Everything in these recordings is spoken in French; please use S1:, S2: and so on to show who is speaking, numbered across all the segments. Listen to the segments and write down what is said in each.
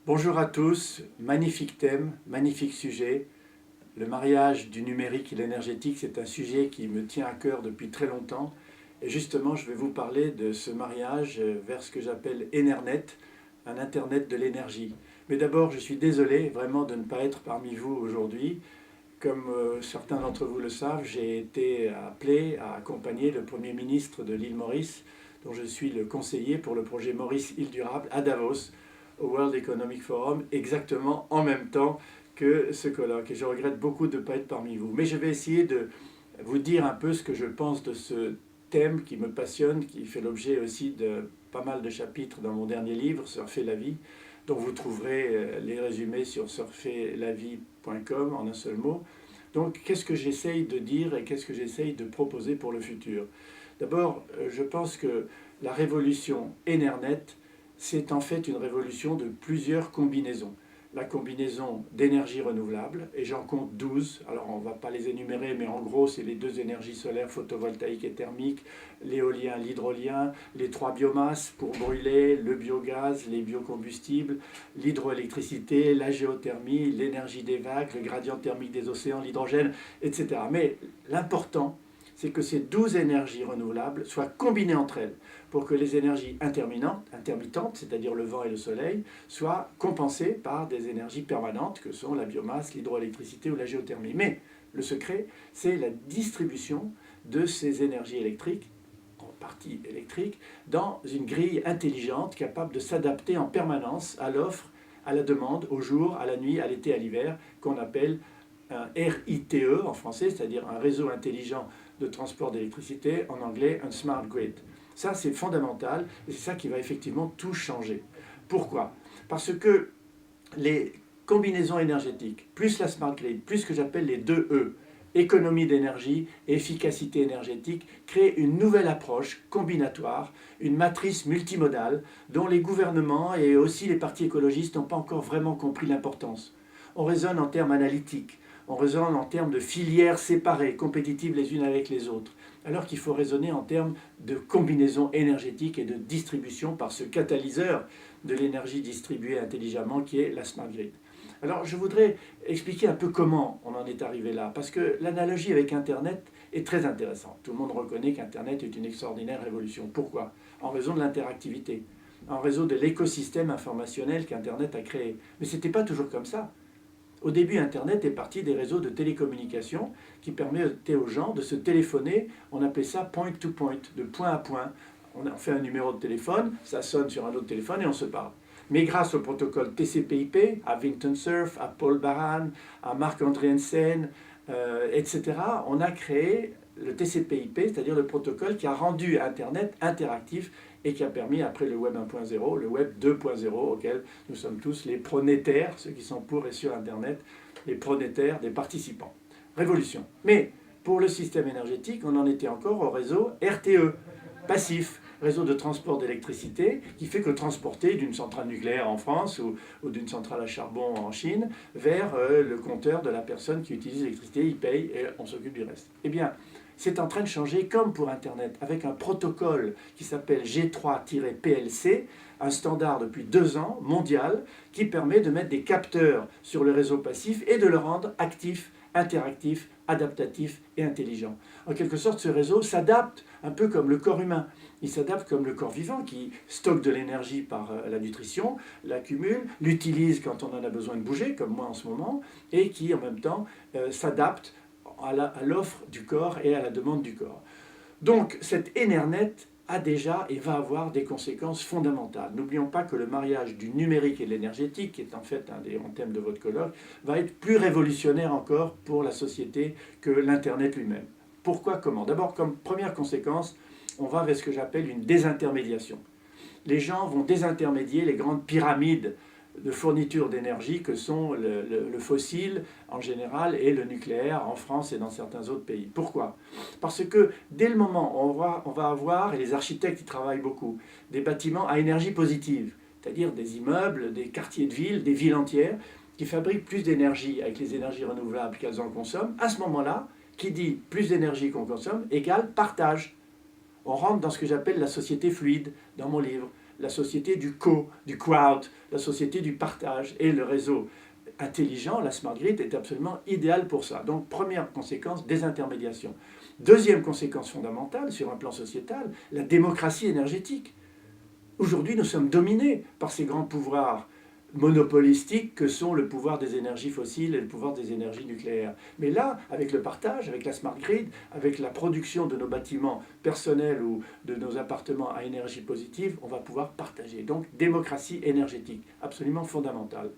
S1: Bonjour à tous, magnifique thème, magnifique sujet. Le mariage du numérique et l'énergétique, c'est un sujet qui me tient à cœur depuis très longtemps. Et justement, je vais vous parler de ce mariage vers ce que j'appelle Enernet, un Internet de l'énergie. Mais d'abord, je suis désolé vraiment de ne pas être parmi vous aujourd'hui. Comme certains d'entre vous le savent, j'ai été appelé à accompagner le Premier ministre de l'île Maurice, dont je suis le conseiller pour le projet Maurice Île Durable à Davos, au World Economic Forum, exactement en même temps que ce colloque. Et je regrette beaucoup de ne pas être parmi vous. Mais je vais essayer de vous dire un peu ce que je pense de ce thème qui me passionne, qui fait l'objet aussi de pas mal de chapitres dans mon dernier livre, Surfer la vie, dont vous trouverez les résumés sur surferlavie.com en un seul mot. Donc, qu'est-ce que j'essaye de dire et qu'est-ce que j'essaye de proposer pour le futur? D'abord, je pense que la révolution Enernet, c'est en fait une révolution de plusieurs combinaisons. La combinaison d'énergie renouvelable, et j'en compte 12, alors on ne va pas les énumérer, mais en gros c'est les deux énergies solaires, photovoltaïque et thermique, l'éolien, l'hydrolien, les trois biomasses pour brûler, le biogaz, les biocombustibles, l'hydroélectricité, la géothermie, l'énergie des vagues, le gradient thermique des océans, l'hydrogène, etc. Mais l'important, c'est que ces 12 énergies renouvelables soient combinées entre elles pour que les énergies intermittentes, c'est-à-dire le vent et le soleil, soient compensées par des énergies permanentes que sont la biomasse, l'hydroélectricité ou la géothermie. Mais le secret, c'est la distribution de ces énergies électriques, en partie électriques, dans une grille intelligente capable de s'adapter en permanence à l'offre, à la demande, au jour, à la nuit, à l'été, à l'hiver, qu'on appelle un RITE en français, c'est-à-dire un réseau intelligent de transport d'électricité, en anglais un smart grid. Ça, c'est fondamental et c'est ça qui va effectivement tout changer. Pourquoi? Parce que les combinaisons énergétiques, plus la smart grid, plus ce que j'appelle les 2 E, économie d'énergie et efficacité énergétique, créent une nouvelle approche combinatoire, une matrice multimodale dont les gouvernements et aussi les partis écologistes n'ont pas encore vraiment compris l'importance. On raisonne en termes analytiques, on raisonne en termes de filières séparées, compétitives les unes avec les autres, alors qu'il faut raisonner en termes de combinaison énergétique et de distribution par ce catalyseur de l'énergie distribuée intelligemment qui est la smart grid. Alors je voudrais expliquer un peu comment on en est arrivé là, parce que l'analogie avec Internet est très intéressante. Tout le monde reconnaît qu'Internet est une extraordinaire révolution. Pourquoi? En raison de l'interactivité, en raison de l'écosystème informationnel qu'Internet a créé. Mais ce n'était pas toujours comme ça. Au début, Internet est parti des réseaux de télécommunications qui permettaient aux gens de se téléphoner. On appelait ça point to point, de point à point. On fait un numéro de téléphone, ça sonne sur un autre téléphone et on se parle. Mais grâce au protocole TCP/IP, à Vinton Cerf, à Paul Baran, à Marc Andreessen, etc., on a créé le TCP/IP, c'est-à-dire le protocole qui a rendu Internet interactif et qui a permis, après le Web 1.0, le Web 2.0, auquel nous sommes tous les pronétaires, ceux qui sont pour et sur Internet, les pronétaires des participants. Révolution. Mais pour le système énergétique, on en était encore au réseau RTE, passif, réseau de transport d'électricité, qui fait que transporter d'une centrale nucléaire en France ou d'une centrale à charbon en Chine vers le compteur de la personne qui utilise l'électricité, il paye et on s'occupe du reste. Eh bien, c'est en train de changer comme pour Internet, avec un protocole qui s'appelle G3-PLC, un standard depuis 2 ans, mondial, qui permet de mettre des capteurs sur le réseau passif et de le rendre actif, interactif, adaptatif et intelligent. En quelque sorte, ce réseau s'adapte un peu comme le corps humain. Il s'adapte comme le corps vivant qui stocke de l'énergie par la nutrition, l'accumule, l'utilise quand on en a besoin de bouger, comme moi en ce moment, et qui en même temps s'adapte à l'offre du corps et à la demande du corps. Donc cette Enernet a déjà et va avoir des conséquences fondamentales. N'oublions pas que le mariage du numérique et de l'énergétique, qui est en fait un des grands thèmes de votre colloque, va être plus révolutionnaire encore pour la société que l'Internet lui-même. Pourquoi, comment? D'abord, comme première conséquence, on va vers ce que j'appelle une désintermédiation. Les gens vont désintermédier les grandes pyramides de fourniture d'énergie que sont le fossile en général et le nucléaire en France et dans certains autres pays. Pourquoi? Parce que dès le moment où on va avoir, et les architectes y travaillent beaucoup, des bâtiments à énergie positive, c'est-à-dire des immeubles, des quartiers de ville, des villes entières, qui fabriquent plus d'énergie avec les énergies renouvelables qu'elles en consomment, à ce moment-là, qui dit plus d'énergie qu'on consomme égale partage. On rentre dans ce que j'appelle la société fluide dans mon livre. la société du du crowd, la société du partage. Et le réseau intelligent, la smart grid, est absolument idéal pour ça. Donc, première conséquence, désintermédiation. Deuxième conséquence fondamentale sur un plan sociétal, la démocratie énergétique. Aujourd'hui, nous sommes dominés par ces grands pouvoirs monopolistiques que sont le pouvoir des énergies fossiles et le pouvoir des énergies nucléaires. Mais là, avec le partage, avec la smart grid, avec la production de nos bâtiments personnels ou de nos appartements à énergie positive, on va pouvoir partager. Donc, démocratie énergétique, absolument fondamentale.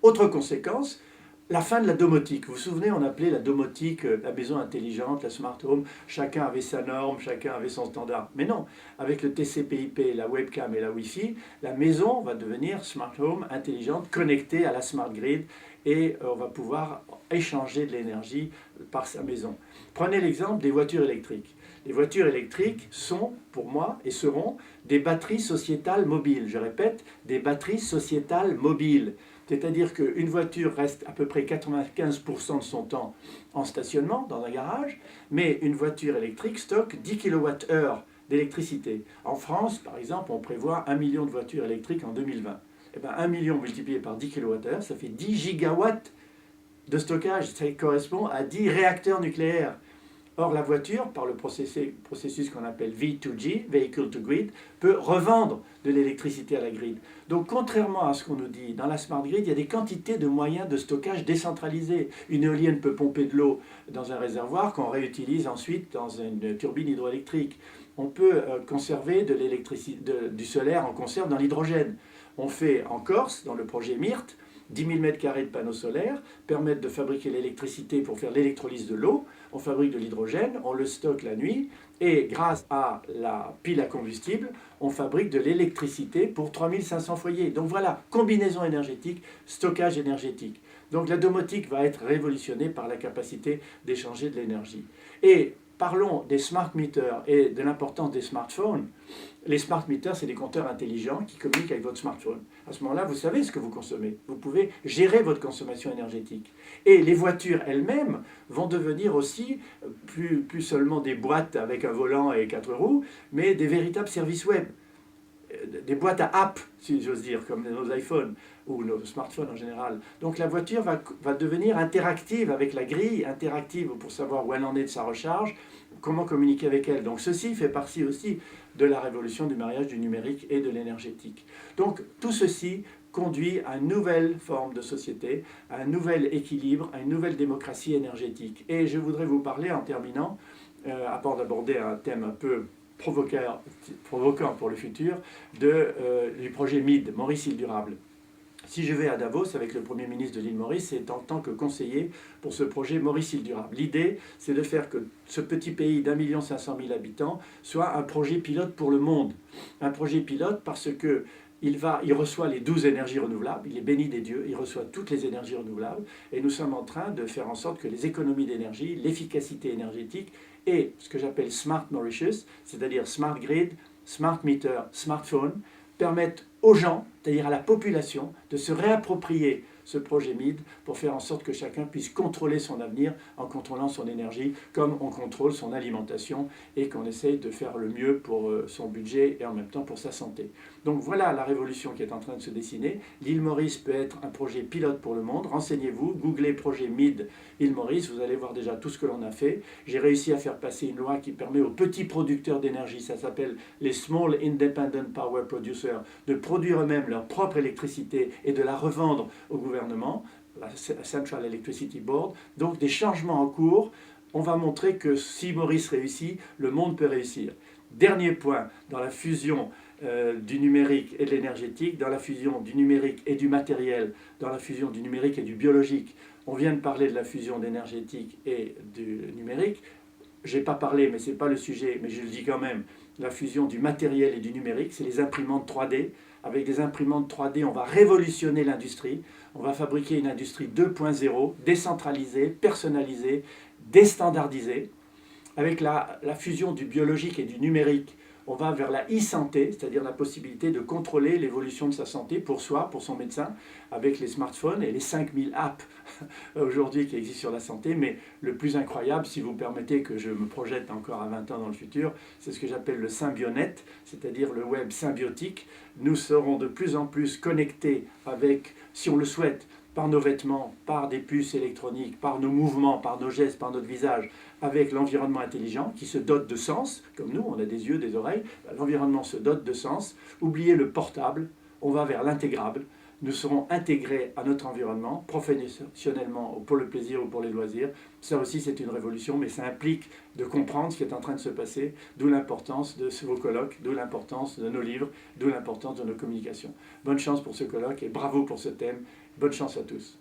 S1: Autre conséquence, la fin de la domotique. Vous vous souvenez, on appelait la domotique la maison intelligente, la smart home. Chacun avait sa norme, chacun avait son standard. Mais non, avec le TCP/IP, la webcam et la Wi-Fi, la maison va devenir smart home intelligente, connectée à la smart grid, et on va pouvoir échanger de l'énergie par sa maison. Prenez l'exemple des voitures électriques. Les voitures électriques sont, pour moi, et seront des batteries sociétales mobiles. Je répète, des batteries sociétales mobiles. C'est-à-dire qu'une voiture reste à peu près 95% de son temps en stationnement, dans un garage, mais une voiture électrique stocke 10 kWh d'électricité. En France, par exemple, on prévoit 1 million de voitures électriques en 2020. Eh bien, 1 million multiplié par 10 kWh, ça fait 10 gigawatts de stockage. Ça correspond à 10 réacteurs nucléaires. Or, la voiture, par le processus qu'on appelle V2G, Vehicle to Grid, peut revendre de l'électricité à la grid. Donc, contrairement à ce qu'on nous dit, dans la smart grid, il y a des quantités de moyens de stockage décentralisés. Une éolienne peut pomper de l'eau dans un réservoir qu'on réutilise ensuite dans une turbine hydroélectrique. On peut conserver du solaire en conserve dans l'hydrogène. On fait en Corse, dans le projet MIRT, 10 000 m² de panneaux solaires permettent de fabriquer l'électricité pour faire l'électrolyse de l'eau. On fabrique de l'hydrogène, on le stocke la nuit, et grâce à la pile à combustible, on fabrique de l'électricité pour 3500 foyers. Donc voilà, combinaison énergétique, stockage énergétique. Donc la domotique va être révolutionnée par la capacité d'échanger de l'énergie. Et parlons des smart meters et de l'importance des smartphones. Les smart meters, c'est des compteurs intelligents qui communiquent avec votre smartphone. À ce moment-là, vous savez ce que vous consommez. Vous pouvez gérer votre consommation énergétique. Et les voitures elles-mêmes vont devenir aussi plus seulement des boîtes avec un volant et 4 roues, mais des véritables services web. Des boîtes à apps, si j'ose dire, comme nos iPhones ou nos smartphones en général. Donc la voiture va devenir interactive avec la grille, interactive pour savoir où elle en est de sa recharge, comment communiquer avec elle. Donc ceci fait partie aussi de la révolution du mariage du numérique et de l'énergétique. Donc tout ceci conduit à une nouvelle forme de société, à un nouvel équilibre, à une nouvelle démocratie énergétique. Et je voudrais vous parler, en terminant, à part d'aborder un thème un peu provoquant pour le futur, du projet MID, Maurice-Île Durable. Si je vais à Davos avec le Premier ministre de l'île Maurice, c'est en tant que conseiller pour ce projet Maurice-Île Durable. L'idée, c'est de faire que ce petit pays d'1,5 million habitants soit un projet pilote pour le monde. Un projet pilote parce que il reçoit les 12 énergies renouvelables, il est béni des dieux, il reçoit toutes les énergies renouvelables, et nous sommes en train de faire en sorte que les économies d'énergie, l'efficacité énergétique et ce que j'appelle Smart Mauritius, c'est-à-dire Smart Grid, Smart Meter, Smartphone, permettent aux gens, c'est-à-dire à la population, de se réapproprier ce projet MID pour faire en sorte que chacun puisse contrôler son avenir en contrôlant son énergie comme on contrôle son alimentation et qu'on essaye de faire le mieux pour son budget et en même temps pour sa santé. Donc voilà la révolution qui est en train de se dessiner. L'île Maurice peut être un projet pilote pour le monde. Renseignez-vous, googlez projet MID île Maurice, vous allez voir déjà tout ce que l'on a fait. J'ai réussi à faire passer une loi qui permet aux petits producteurs d'énergie, ça s'appelle les Small Independent Power Producers, de produire eux-mêmes leur propre électricité et de la revendre au gouvernement, la Central Electricity Board. Donc des changements en cours. On va montrer que si Maurice réussit, le monde peut réussir. Dernier point, dans la fusion du numérique et de l'énergétique, dans la fusion du numérique et du matériel, dans la fusion du numérique et du biologique. On vient de parler de la fusion d'énergétique et du numérique. Je n'ai pas parlé, mais ce n'est pas le sujet, mais je le dis quand même. La fusion du matériel et du numérique, c'est les imprimantes 3D. Avec des imprimantes 3D, on va révolutionner l'industrie. On va fabriquer une industrie 2.0, décentralisée, personnalisée, déstandardisée. Avec la fusion du biologique et du numérique, On va vers la e-santé, c'est-à-dire la possibilité de contrôler l'évolution de sa santé pour soi, pour son médecin, avec les smartphones et les 5000 apps aujourd'hui qui existent sur la santé. Mais le plus incroyable, si vous permettez que je me projette encore à 20 ans dans le futur, c'est ce que j'appelle le symbionet, c'est-à-dire le web symbiotique. Nous serons de plus en plus connectés avec, si on le souhaite, par nos vêtements, par des puces électroniques, par nos mouvements, par nos gestes, par notre visage, avec l'environnement intelligent qui se dote de sens, comme nous, on a des yeux, des oreilles, l'environnement se dote de sens. Oubliez le portable, on va vers l'intégrable. Nous serons intégrés à notre environnement, professionnellement, pour le plaisir ou pour les loisirs. Ça aussi, c'est une révolution, mais ça implique de comprendre ce qui est en train de se passer, d'où l'importance de vos colloques, d'où l'importance de nos livres, d'où l'importance de nos communications. Bonne chance pour ce colloque et bravo pour ce thème. Bonne chance à tous.